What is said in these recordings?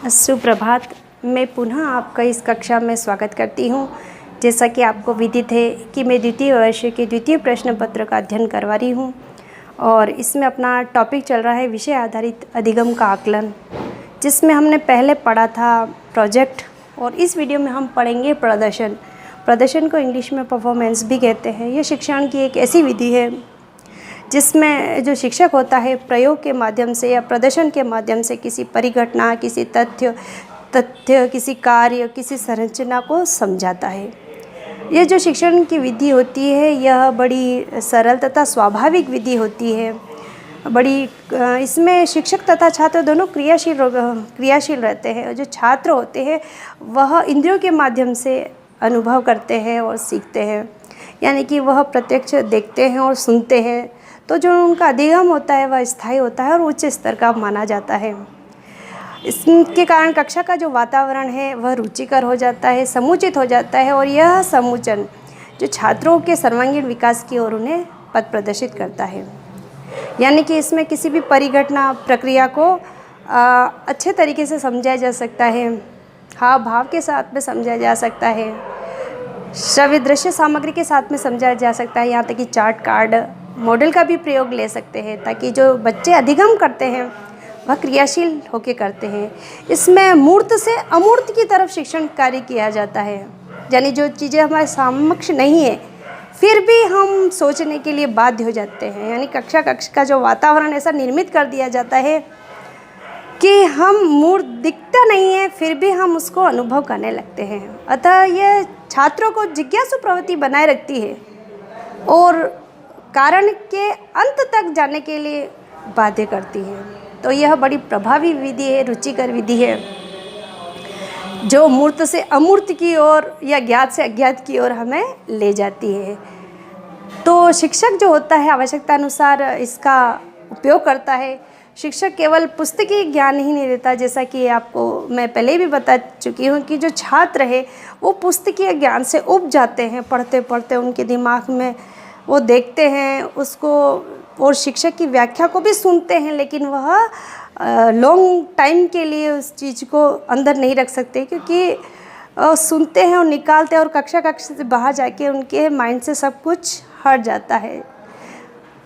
सुप्रभात। मैं पुनः आपका इस कक्षा में स्वागत करती हूँ। जैसा कि आपको विदित है कि मैं द्वितीय वर्ष के द्वितीय प्रश्न पत्र का अध्ययन करवा रही हूँ और इसमें अपना टॉपिक चल रहा है विषय आधारित अधिगम का आकलन, जिसमें हमने पहले पढ़ा था प्रोजेक्ट और इस वीडियो में हम पढ़ेंगे प्रदर्शन। प्रदर्शन को इंग्लिश में परफॉर्मेंस भी कहते हैं। यह शिक्षण की एक ऐसी विधि है जिसमें जो शिक्षक होता है प्रयोग के माध्यम से या प्रदर्शन के माध्यम से किसी परिघटना, किसी तथ्य, किसी कार्य, किसी संरचना को समझाता है। यह जो शिक्षण की विधि होती है यह बड़ी सरल तथा स्वाभाविक विधि होती है। इसमें शिक्षक तथा छात्र दोनों क्रियाशील रहते हैं और जो छात्र होते हैं वह इंद्रियों के माध्यम से अनुभव करते हैं और सीखते हैं, यानी कि वह प्रत्यक्ष देखते हैं और सुनते हैं। तो जो उनका अधिगम होता है वह स्थायी होता है और उच्च स्तर का माना जाता है। इसके कारण कक्षा का जो वातावरण है वह रुचिकर हो जाता है, समुचित हो जाता है और यह समुचन जो छात्रों के सर्वांगीण विकास की ओर उन्हें पथ प्रदर्शित करता है। यानी कि इसमें किसी भी परिघटना प्रक्रिया को अच्छे तरीके से समझाया जा सकता है, हाव भाव के साथ में समझाया जा सकता है, श्रव्य दृश्य सामग्री के साथ में समझाया जा सकता है। यहाँ तक कि चार्ट कार्ड मॉडल का भी प्रयोग ले सकते हैं ताकि जो बच्चे अधिगम करते हैं वह क्रियाशील होकर करते हैं। इसमें मूर्त से अमूर्त की तरफ शिक्षण कार्य किया जाता है, यानी जो चीज़ें हमारे समक्ष नहीं है फिर भी हम सोचने के लिए बाध्य हो जाते हैं। यानी कक्षा का जो वातावरण ऐसा निर्मित कर दिया जाता है कि हम मूर्त दिखता नहीं है फिर भी हम उसको अनुभव करने लगते हैं। अतः यह छात्रों को जिज्ञासु प्रवृत्ति बनाए रखती है और कारण के अंत तक जाने के लिए बाध्य करती है। तो यह बड़ी प्रभावी विधि है, रुचिकर विधि है, जो मूर्त से अमूर्त की ओर या ज्ञात से अज्ञात की ओर हमें ले जाती है। तो शिक्षक जो होता है आवश्यकता अनुसार इसका उपयोग करता है। शिक्षक केवल पुस्तकीय ज्ञान ही नहीं देता, जैसा कि आपको मैं पहले भी बता चुकी हूँ कि जो छात्र है वो पुस्तकीय ज्ञान से उब जाते हैं। पढ़ते पढ़ते उनके दिमाग में वो देखते हैं उसको और शिक्षक की व्याख्या को भी सुनते हैं, लेकिन वह लॉन्ग टाइम के लिए उस चीज़ को अंदर नहीं रख सकते, क्योंकि सुनते हैं और निकालते हैं और कक्षा से बाहर जाके उनके माइंड से सब कुछ हट जाता है,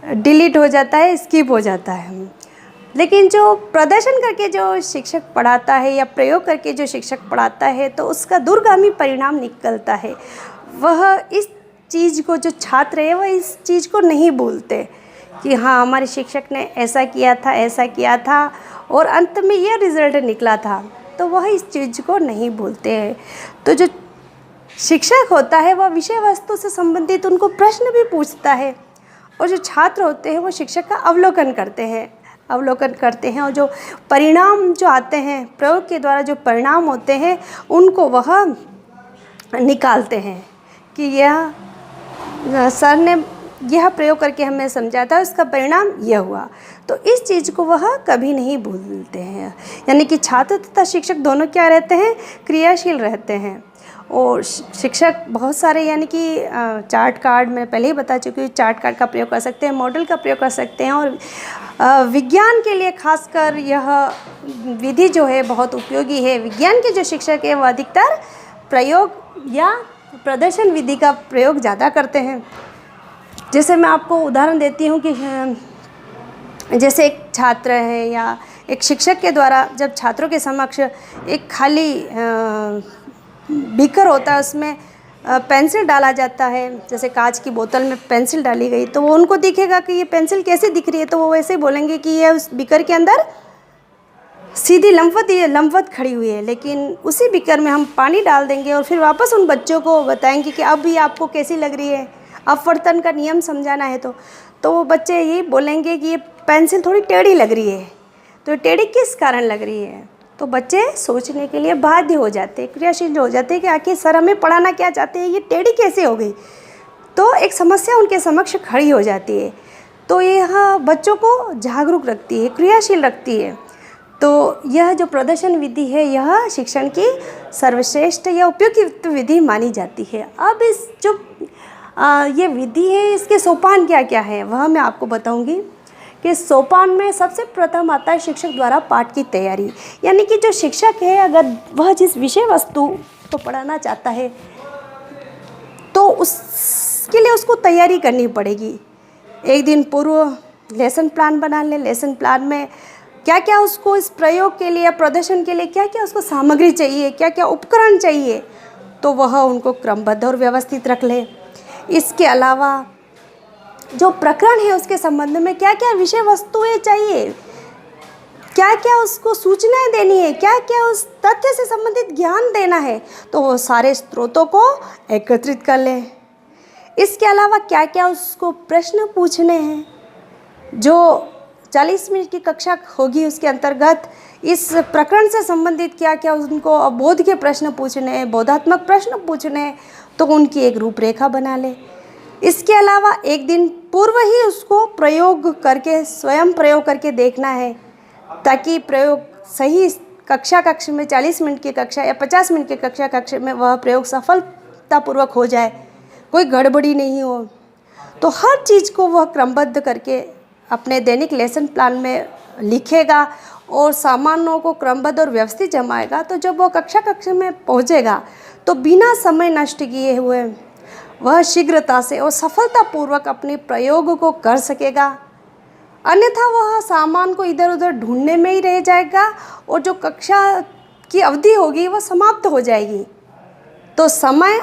डिलीट हो जाता है, स्किप हो जाता है। लेकिन जो प्रदर्शन करके जो शिक्षक पढ़ाता है या प्रयोग करके जो शिक्षक पढ़ाता है तो उसका दूरगामी परिणाम निकलता है। वह इस चीज़ को, जो छात्र है वह इस चीज़ को नहीं भूलते कि हाँ हमारे शिक्षक ने ऐसा किया था और अंत में यह रिज़ल्ट निकला था, तो वह इस चीज़ को नहीं भूलते हैं। तो जो शिक्षक होता है वह विषय वस्तु से संबंधित उनको प्रश्न भी पूछता है और जो छात्र होते हैं वो शिक्षक का अवलोकन करते हैं और जो परिणाम जो आते हैं प्रयोग के द्वारा, जो परिणाम होते हैं उनको वह निकालते हैं कि यह सर ने यह प्रयोग करके हमें समझा था, उसका परिणाम यह हुआ। तो इस चीज़ को वह कभी नहीं भूलते हैं। यानी कि छात्र तथा शिक्षक दोनों क्या रहते हैं, क्रियाशील रहते हैं। और शिक्षक बहुत सारे, यानी कि चार्ट कार्ड मैं पहले ही बता चुकी हूँ, चार्ट कार्ड का प्रयोग कर सकते हैं, मॉडल का प्रयोग कर सकते हैं और विज्ञान के लिए खासकर यह विधि जो है बहुत उपयोगी है। विज्ञान के जो शिक्षक है वह अधिकतर प्रयोग या प्रदर्शन विधि का प्रयोग ज़्यादा करते हैं। जैसे मैं आपको उदाहरण देती हूँ कि जैसे एक छात्र है या एक शिक्षक के द्वारा जब छात्रों के समक्ष एक खाली बीकर होता है, उसमें पेंसिल डाला जाता है, जैसे कांच की बोतल में पेंसिल डाली गई, तो वो उनको दिखेगा कि ये पेंसिल कैसे दिख रही है, तो वो वैसे ही बोलेंगे कि ये उस बीकर के अंदर सीधी लंबवत खड़ी हुई है। लेकिन उसी बीकर में हम पानी डाल देंगे और फिर वापस उन बच्चों को बताएंगे कि अब ये आपको कैसी लग रही है, अपवर्तन का नियम समझाना है तो वो बच्चे यही बोलेंगे कि ये पेंसिल थोड़ी टेढ़ी लग रही है। तो टेढ़ी किस कारण लग रही है, तो बच्चे सोचने के लिए बाध्य हो जाते हैं, क्रियाशील हो जाते हैं कि आखिर सर हमें पढ़ाना क्या चाहते हैं, ये टेढ़ी कैसे हो गई। तो एक समस्या उनके समक्ष खड़ी हो जाती है। तो यह बच्चों को जागरूक रखती है, क्रियाशील रखती है। तो यह जो प्रदर्शन विधि है यह शिक्षण की सर्वश्रेष्ठ या उपयुक्त विधि मानी जाती है। अब इस जो ये विधि है इसके सोपान क्या क्या है वह मैं आपको बताऊंगी कि सोपान में सबसे प्रथम आता है शिक्षक द्वारा पाठ की तैयारी। यानी कि जो शिक्षक है, अगर वह जिस विषय वस्तु को पढ़ाना चाहता है तो उसके लिए उसको तैयारी करनी पड़ेगी। एक दिन पूर्व लेसन प्लान बना ले। लेसन प्लान में क्या क्या उसको इस प्रयोग के लिए, प्रदर्शन के लिए क्या क्या उसको सामग्री चाहिए, क्या क्या उपकरण चाहिए, तो वह उनको क्रमबद्ध और व्यवस्थित रख ले। इसके अलावा जो प्रकरण है उसके संबंध में क्या क्या विषय वस्तुएं चाहिए, क्या क्या उसको सूचनाएं देनी है, क्या क्या उस तथ्य से संबंधित ज्ञान देना है, तो वो सारे स्रोतों को एकत्रित कर ले। इसके अलावा क्या क्या उसको प्रश्न पूछने हैं, जो 40 मिनट की कक्षा होगी उसके अंतर्गत इस प्रकरण से संबंधित क्या क्या उनको अबोध के प्रश्न पूछने हैं, बोधात्मक प्रश्न पूछने हैं, तो उनकी एक रूपरेखा बना ले। इसके अलावा एक दिन पूर्व ही उसको प्रयोग करके, स्वयं प्रयोग करके देखना है, ताकि प्रयोग सही कक्ष में 40 मिनट की कक्षा या 50 मिनट की कक्षा में वह प्रयोग सफलतापूर्वक हो जाए, कोई गड़बड़ी नहीं हो। तो हर चीज़ को वह क्रमबद्ध करके अपने दैनिक लेसन प्लान में लिखेगा और सामानों को क्रमबद्ध और व्यवस्थित जमाएगा। तो जब वो कक्षा में पहुंचेगा तो बिना समय नष्ट किए हुए वह शीघ्रता से और सफलतापूर्वक अपने प्रयोग को कर सकेगा। अन्यथा वह सामान को इधर उधर ढूंढने में ही रह जाएगा और जो कक्षा की अवधि होगी वह समाप्त हो जाएगी। तो समय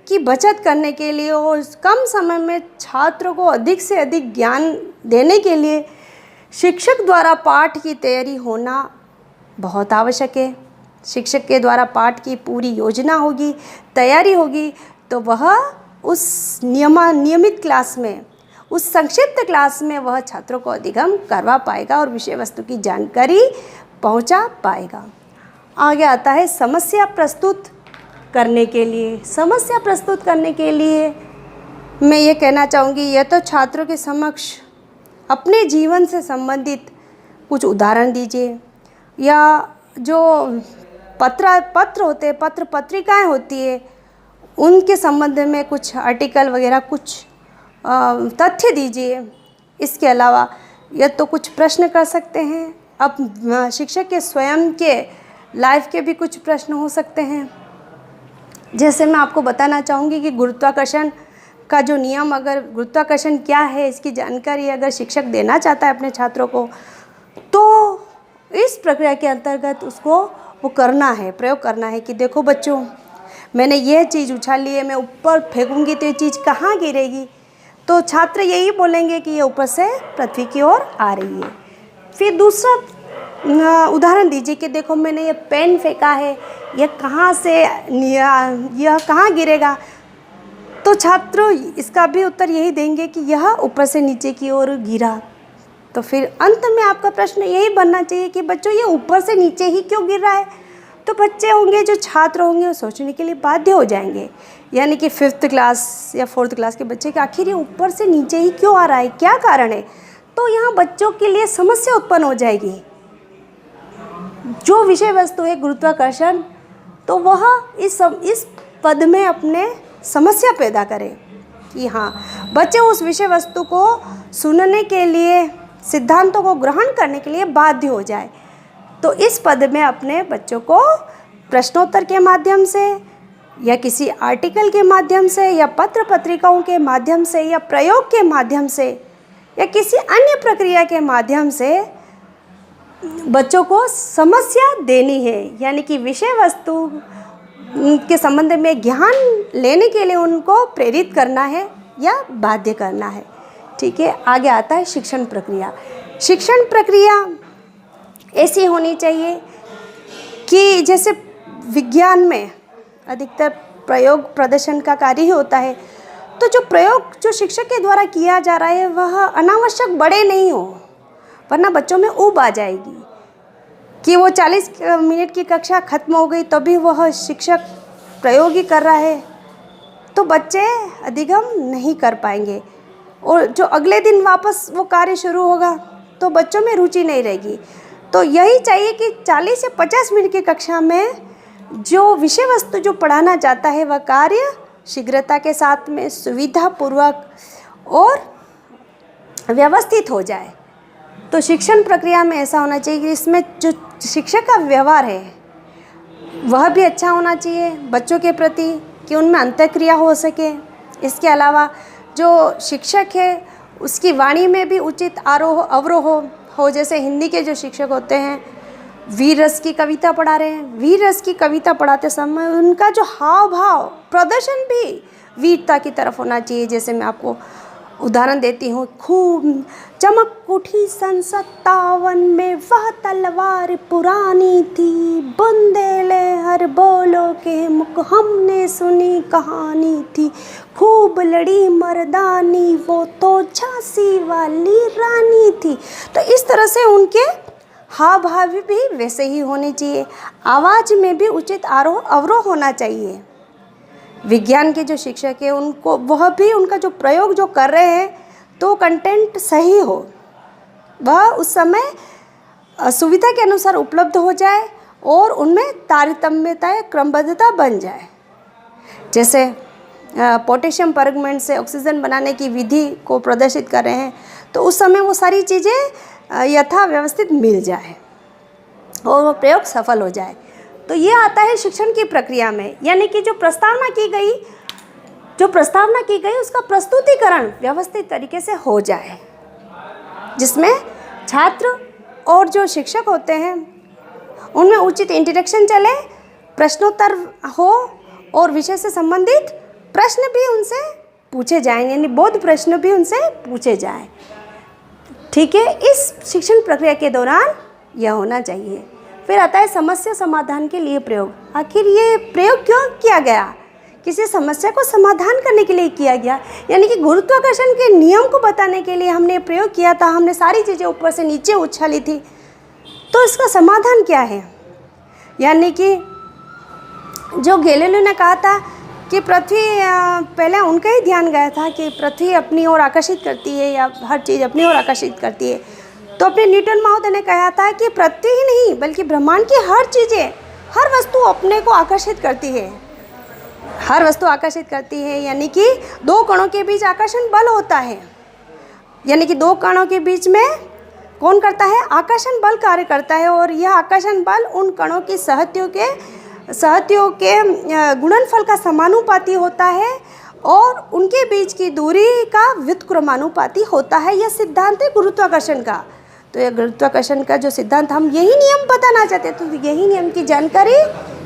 की बचत करने के लिए और कम समय में छात्रों को अधिक से अधिक ज्ञान देने के लिए शिक्षक द्वारा पाठ की तैयारी होना बहुत आवश्यक है। शिक्षक के द्वारा पाठ की पूरी योजना होगी, तैयारी होगी, तो वह उस नियमित क्लास में, उस संक्षिप्त क्लास में वह छात्रों को अधिगम करवा पाएगा और विषय वस्तु की जानकारी पहुंचा पाएगा। आगे आता है समस्या प्रस्तुत करने के लिए। समस्या प्रस्तुत करने के लिए मैं ये कहना चाहूँगी, यह तो छात्रों के समक्ष अपने जीवन से संबंधित कुछ उदाहरण दीजिए, या जो पत्र होते हैं, पत्र पत्रिकाएं होती है, उनके संबंध में कुछ आर्टिकल वगैरह कुछ तथ्य दीजिए। इसके अलावा यह तो कुछ प्रश्न कर सकते हैं। अब शिक्षक के स्वयं के लाइफ के भी कुछ प्रश्न हो सकते हैं। जैसे मैं आपको बताना चाहूँगी कि गुरुत्वाकर्षण का जो नियम, अगर गुरुत्वाकर्षण क्या है इसकी जानकारी अगर शिक्षक देना चाहता है अपने छात्रों को, तो इस प्रक्रिया के अंतर्गत उसको वो करना है, प्रयोग करना है कि देखो बच्चों, मैंने यह चीज़ उछाली है, मैं ऊपर फेंकूंगी तो ये चीज़ कहाँ गिरेगी, तो छात्र यही बोलेंगे कि ये ऊपर से पृथ्वी की ओर आ रही है। फिर दूसरा उदाहरण दीजिए कि देखो मैंने ये पेन फेंका है, यह कहाँ से, यह कहाँ गिरेगा, तो छात्र इसका भी उत्तर यही देंगे कि यह ऊपर से नीचे की ओर गिरा। तो फिर अंत में आपका प्रश्न यही बनना चाहिए कि बच्चों ये ऊपर से नीचे ही क्यों गिर रहा है। तो बच्चे होंगे, जो छात्र होंगे, वो सोचने के लिए बाध्य हो जाएंगे, यानी कि 5th क्लास या 4th क्लास के बच्चे कि आखिर ये ऊपर से नीचे ही क्यों आ रहा है, क्या कारण है। तो यहाँ बच्चों के लिए समस्या उत्पन्न हो जाएगी। जो विषय वस्तु है गुरुत्वाकर्षण, तो वह इस पद में अपने समस्या पैदा करे कि हाँ, बच्चे उस विषय वस्तु को सुनने के लिए, सिद्धांतों को ग्रहण करने के लिए बाध्य हो जाए। तो इस पद में अपने बच्चों को प्रश्नोत्तर के माध्यम से या किसी आर्टिकल के माध्यम से या पत्र पत्रिकाओं के माध्यम से या प्रयोग के माध्यम से या किसी अन्य प्रक्रिया के माध्यम से बच्चों को समस्या देनी है, यानी कि विषय वस्तु के संबंध में ज्ञान लेने के लिए उनको प्रेरित करना है या बाध्य करना है। ठीक है, आगे आता है शिक्षण प्रक्रिया। शिक्षण प्रक्रिया ऐसी होनी चाहिए कि जैसे विज्ञान में अधिकतर प्रयोग प्रदर्शन का कार्य ही होता है, तो जो प्रयोग जो शिक्षक के द्वारा किया जा रहा है वह अनावश्यक बड़े नहीं हो, वरना बच्चों में ऊब आ जाएगी कि वो 40 मिनट की कक्षा खत्म हो गई तभी वह शिक्षक प्रयोग ही कर रहा है, तो बच्चे अधिगम नहीं कर पाएंगे और जो अगले दिन वापस वो कार्य शुरू होगा तो बच्चों में रुचि नहीं रहेगी। तो यही चाहिए कि 40 से 50 मिनट की कक्षा में जो विषय वस्तु जो पढ़ाना चाहता है वह कार्य शीघ्रता के साथ में सुविधापूर्वक और व्यवस्थित हो जाए। तो शिक्षण प्रक्रिया में ऐसा होना चाहिए कि इसमें जो शिक्षक का व्यवहार है वह भी अच्छा होना चाहिए बच्चों के प्रति, कि उनमें अंतःक्रिया हो सके। इसके अलावा जो शिक्षक है उसकी वाणी में भी उचित आरोह अवरोह हो। जैसे हिंदी के जो शिक्षक होते हैं वीर रस की कविता पढ़ा रहे हैं, वीर रस की कविता पढ़ाते समय उनका जो हाव भाव प्रदर्शन भी वीरता की तरफ होना चाहिए। जैसे मैं आपको उदाहरण देती हूँ, खूब चमक उठी सन 57 में वह तलवार पुरानी थी, बुंदेले हर बोलो के मुख हमने सुनी कहानी थी, खूब लड़ी मर्दानी वो तो झांसी वाली रानी थी। तो इस तरह से उनके हाव भाव भी वैसे ही होने चाहिए। आवाज़ में भी उचित आरोह अवरोह होना चाहिए। विज्ञान के जो शिक्षक है उनको वह भी उनका जो प्रयोग जो कर रहे हैं तो कंटेंट सही हो, वह उस समय सुविधा के अनुसार उपलब्ध हो जाए और उनमें तारतम्यता या क्रमबद्धता बन जाए। जैसे पोटेशियम परगमेंट से ऑक्सीजन बनाने की विधि को प्रदर्शित कर रहे हैं तो उस समय वो सारी चीज़ें यथा व्यवस्थित मिल जाए और वो प्रयोग सफल हो जाए। तो ये आता है शिक्षण की प्रक्रिया में, यानी कि जो प्रस्तावना की गई उसका प्रस्तुतिकरण व्यवस्थित तरीके से हो जाए, जिसमें छात्र और जो शिक्षक होते हैं उनमें उचित इंटरेक्शन चले, प्रश्नोत्तर हो और विषय से संबंधित प्रश्न भी उनसे पूछे जाएं, यानी बौद्ध प्रश्न भी उनसे पूछे जाएं। ठीक है, इस शिक्षण प्रक्रिया के दौरान यह होना चाहिए। फिर आता है समस्या समाधान के लिए प्रयोग। आखिर ये प्रयोग क्यों किया गया? किसी समस्या को समाधान करने के लिए किया गया, यानी कि गुरुत्वाकर्षण के नियम को बताने के लिए हमने प्रयोग किया था। हमने सारी चीज़ें ऊपर से नीचे उछाली थी, तो इसका समाधान क्या है? यानी कि जो गैलीलियो ने कहा था कि पृथ्वी, पहले उनका ही ध्यान गया था कि पृथ्वी अपनी ओर आकर्षित करती है या हर चीज़ अपनी ओर आकर्षित करती है, तो अपने न्यूटन महोदय ने कहा था कि पृथ्वी ही नहीं बल्कि ब्रह्मांड की हर चीज़ें, हर वस्तु अपने को आकर्षित करती है, हर वस्तु आकर्षित करती है। यानी कि दो कणों के बीच आकर्षण बल होता है, यानी कि दो कणों के बीच में कौन करता है? आकर्षण बल कार्य करता है, और यह आकर्षण बल उन कणों की सहत्यों के गुणनफल का समानुपाती होता है और उनके बीच की दूरी का व्युत्क्रमानुपाती होता है। यह सिद्धांत है गुरुत्वाकर्षण का। तो यह गुरुत्वाकर्षण का जो सिद्धांत, हम यही नियम बताना चाहते हैं, तो यही नियम की जानकारी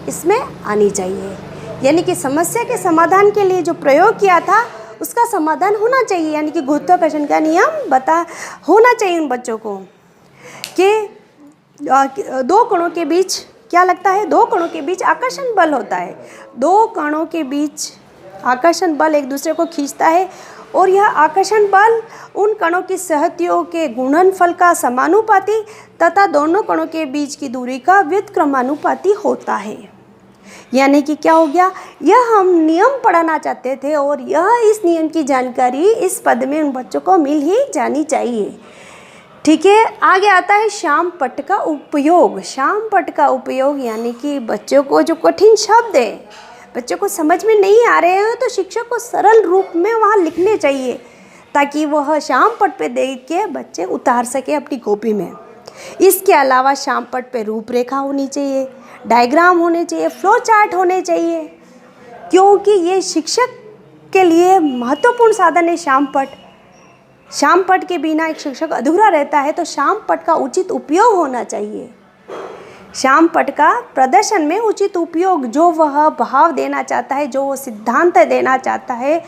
इसमें आनी चाहिए। यानी कि समस्या के समाधान के लिए जो प्रयोग किया था उसका समाधान होना चाहिए, यानी कि गुरुत्वाकर्षण का नियम होना चाहिए उन बच्चों को कि दो कणों के बीच क्या लगता है? दो कणों के बीच आकर्षण बल होता है। दो कणों के बीच आकर्षण बल एक दूसरे को खींचता है और यह आकर्षण बल उन कणों की सहत्यों के गुणनफल का समानुपाती तथा दोनों कणों के बीच की दूरी का व्युत्क्रमानुपाती होता है। यानी कि क्या हो गया? यह हम नियम पढ़ाना चाहते थे और इस नियम की जानकारी इस पद में उन बच्चों को मिल ही जानी चाहिए। ठीक है, आगे आता है श्यामपट्ट का उपयोग। श्यामपट्ट का उपयोग यानी कि बच्चों को जो कठिन शब्द है, बच्चों को समझ में नहीं आ रहे हैं, तो शिक्षक को सरल रूप में वहाँ लिखने चाहिए ताकि वह श्यामपट्ट पे देख के बच्चे उतार सके अपनी कॉपी में। इसके अलावा श्यामपट्ट पे रूपरेखा होनी चाहिए, डायग्राम होने चाहिए, फ्लो चार्ट होने चाहिए, क्योंकि ये शिक्षक के लिए महत्वपूर्ण साधन है श्यामपट्ट। श्यामपट्ट के बिना एक शिक्षक अधूरा रहता है, तो श्यामपट्ट का उचित उपयोग होना चाहिए। श्यामपट्ट का प्रदर्शन में उचित उपयोग, जो वह भाव देना चाहता है, जो वो सिद्धांत देना चाहता है,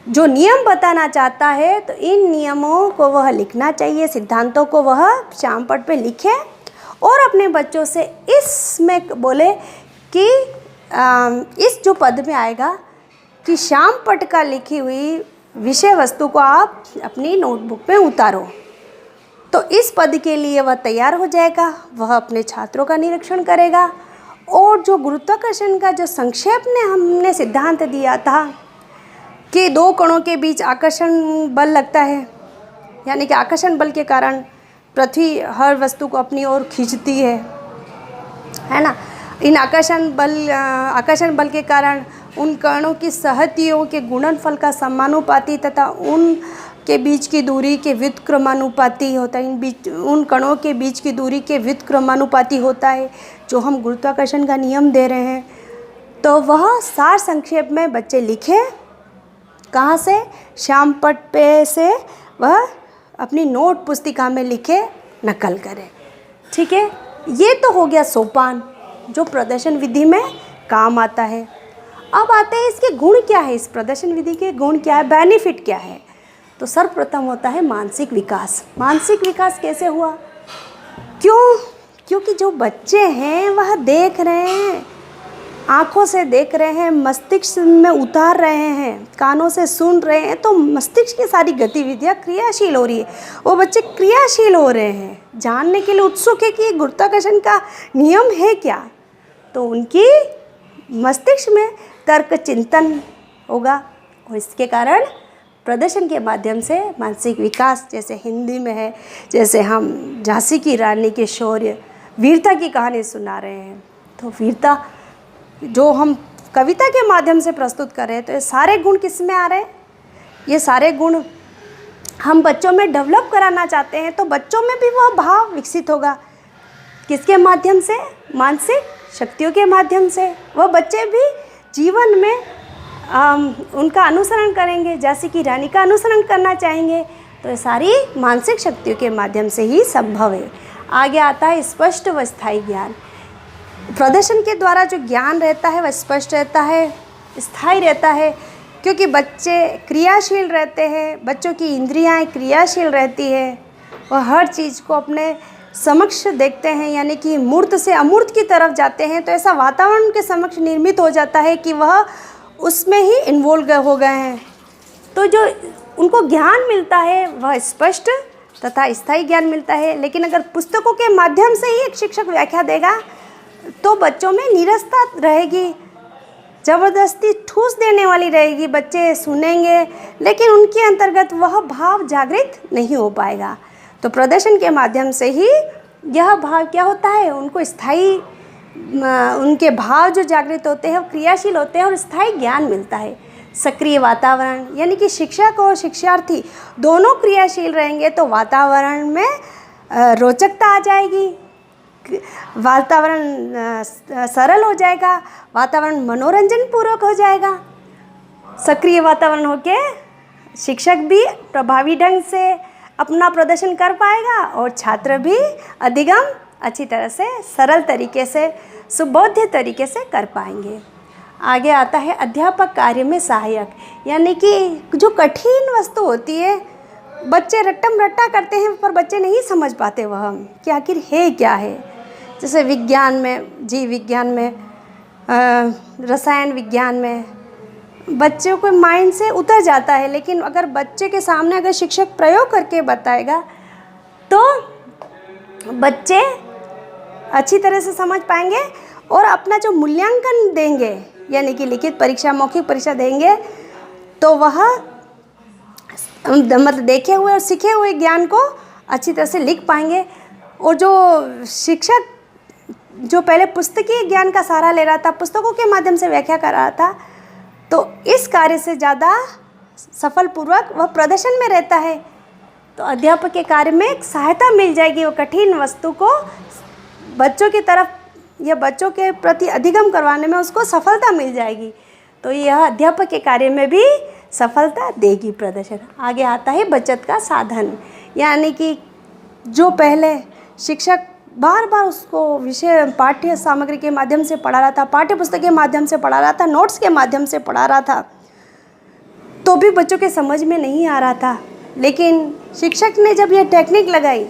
जो नियम बताना चाहता है, तो इन नियमों को वह लिखना चाहिए, सिद्धांतों को वह श्यामपट्ट पे लिखे और अपने बच्चों से इसमें बोले कि इस जो पद में आएगा कि श्यामपट्ट का लिखी हुई विषय वस्तु को आप अपनी नोटबुक में उतारो। तो इस पद के लिए वह तैयार हो जाएगा, वह अपने छात्रों का निरीक्षण करेगा और जो गुरुत्वाकर्षण का जो संक्षेप में हमने सिद्धांत दिया था कि दो कणों के बीच आकर्षण बल लगता है, यानी कि आकर्षण बल के कारण पृथ्वी हर वस्तु को अपनी ओर खींचती है ना। इन आकर्षण बल के कारण उन कणों की सहतियों के गुणनफल का समानुपाती तथा उन के बीच की दूरी के व्युत्क्रमानुपाती होता है, उन कणों के बीच की दूरी के व्युत्क्रमानुपाती होता है जो हम गुरुत्वाकर्षण का नियम दे रहे हैं। तो वह सार संक्षेप में बच्चे लिखे, कहाँ से, श्यामपट्ट पे से वह अपनी नोट पुस्तिका में लिखे, नकल करें। ठीक है, ये तो हो गया सोपान जो प्रदर्शन विधि में काम आता है। अब आते हैं इसके गुण क्या है, इस प्रदर्शन विधि के गुण क्या है, बेनिफिट क्या है। तो सर्वप्रथम होता है मानसिक विकास। मानसिक विकास कैसे हुआ, क्योंकि जो बच्चे हैं वह देख रहे हैं, आँखों से देख रहे हैं, मस्तिष्क में उतार रहे हैं, कानों से सुन रहे हैं, तो मस्तिष्क की सारी गतिविधियाँ क्रियाशील हो रही है। वो बच्चे क्रियाशील हो रहे हैं, जानने के लिए उत्सुक है कि गुरुत्वाकर्षण का नियम है क्या। तो उनकी मस्तिष्क में तर्क चिंतन होगा और इसके कारण प्रदर्शन के माध्यम से मानसिक विकास, जैसे हिंदी में है, जैसे हम झांसी की रानी के शौर्य, वीरता की कहानी सुना रहे हैं। तो वीरता जो हम कविता के माध्यम से प्रस्तुत कर रहे हैं, तो ये सारे गुण किस में आ रहे हैं, ये सारे गुण हम बच्चों में डेवलप कराना चाहते हैं। तो बच्चों में भी वह भाव विकसित होगा, किसके माध्यम से, मानसिक शक्तियों के माध्यम से। वह बच्चे भी जीवन में उनका अनुसरण करेंगे, झांसी की रानी का अनुसरण करना चाहेंगे। तो ये सारी मानसिक शक्तियों के माध्यम से ही संभव है। आगे आता है स्पष्ट व स्थायी ज्ञान। प्रदर्शन के द्वारा जो ज्ञान रहता है वह स्पष्ट रहता है, स्थायी रहता है, क्योंकि बच्चे क्रियाशील रहते हैं, बच्चों की इंद्रियां क्रियाशील रहती है, वह हर चीज़ को अपने समक्ष देखते हैं, यानी कि मूर्त से अमूर्त की तरफ जाते हैं। तो ऐसा वातावरण उनके समक्ष निर्मित हो जाता है कि वह उसमें ही इन्वॉल्व हो गए हैं। तो जो उनको ज्ञान मिलता है वह स्पष्ट तथा स्थायी ज्ञान मिलता है। लेकिन अगर पुस्तकों के माध्यम से ही एक शिक्षक व्याख्या देगा तो बच्चों में नीरसता रहेगी, ज़बरदस्ती ठूस देने वाली रहेगी। बच्चे सुनेंगे लेकिन उनके अंतर्गत वह भाव जागृत नहीं हो पाएगा। तो प्रदर्शन के माध्यम से ही यह भाव क्या होता है, उनको स्थायी, उनके भाव जो जागृत होते हैं वो क्रियाशील होते हैं और स्थायी ज्ञान मिलता है। सक्रिय वातावरण, यानी कि शिक्षक और शिक्षार्थी दोनों क्रियाशील रहेंगे तो वातावरण में रोचकता आ जाएगी, वातावरण सरल हो जाएगा, वातावरण मनोरंजन पूर्वक हो जाएगा। सक्रिय वातावरण होके शिक्षक भी प्रभावी ढंग से अपना प्रदर्शन कर पाएगा और छात्र भी अधिगम अच्छी तरह से, सरल तरीके से, सुबोध्य तरीके से कर पाएंगे। आगे आता है अध्यापक कार्य में सहायक, यानी कि जो कठिन वस्तु होती है बच्चे रट्टम रट्टा करते हैं पर बच्चे नहीं समझ पाते वह कि आखिर है क्या है। जैसे विज्ञान में, जीव विज्ञान में, रसायन विज्ञान में बच्चों को माइंड से उतर जाता है, लेकिन अगर बच्चे के सामने अगर शिक्षक प्रयोग करके बताएगा तो बच्चे अच्छी तरह से समझ पाएंगे और अपना जो मूल्यांकन देंगे, यानी कि लिखित परीक्षा, मौखिक परीक्षा देंगे, तो वह मतलब देखे हुए और सीखे हुए ज्ञान को अच्छी तरह से लिख पाएंगे। और जो शिक्षक जो पहले पुस्तकीय ज्ञान का सहारा ले रहा था, पुस्तकों के माध्यम से व्याख्या कर रहा था, तो इस कार्य से ज़्यादा सफलपूर्वक वह प्रदर्शन में रहता है। तो अध्यापक के कार्य में एक सहायता मिल जाएगी, वो कठिन वस्तु को बच्चों की तरफ या बच्चों के प्रति अधिगम करवाने में उसको सफलता मिल जाएगी। तो यह अध्यापक के कार्य में भी सफलता देगी प्रदर्शन। आगे आता है बचत का साधन, यानी कि जो पहले शिक्षक बार बार उसको विषय पाठ्य सामग्री के माध्यम से पढ़ा रहा था, पाठ्य पुस्तक के माध्यम से पढ़ा रहा था, नोट्स के माध्यम से पढ़ा रहा था, तो भी बच्चों के समझ में नहीं आ रहा था। लेकिन शिक्षक ने जब यह टेक्निक लगाई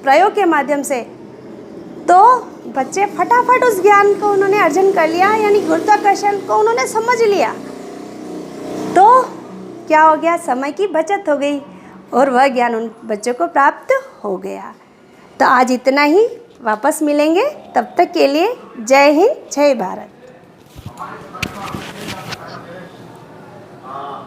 प्रयोग के माध्यम से, तो बच्चे फटाफट उस ज्ञान को उन्होंने अर्जन कर लिया, यानी गुरुत्वाकर्षण को उन्होंने समझ लिया। तो क्या हो गया, समय की बचत हो गई और वह ज्ञान उन बच्चों को प्राप्त हो गया। तो आज इतना ही, वापस मिलेंगे, तब तक के लिए जय हिंद, जय भारत।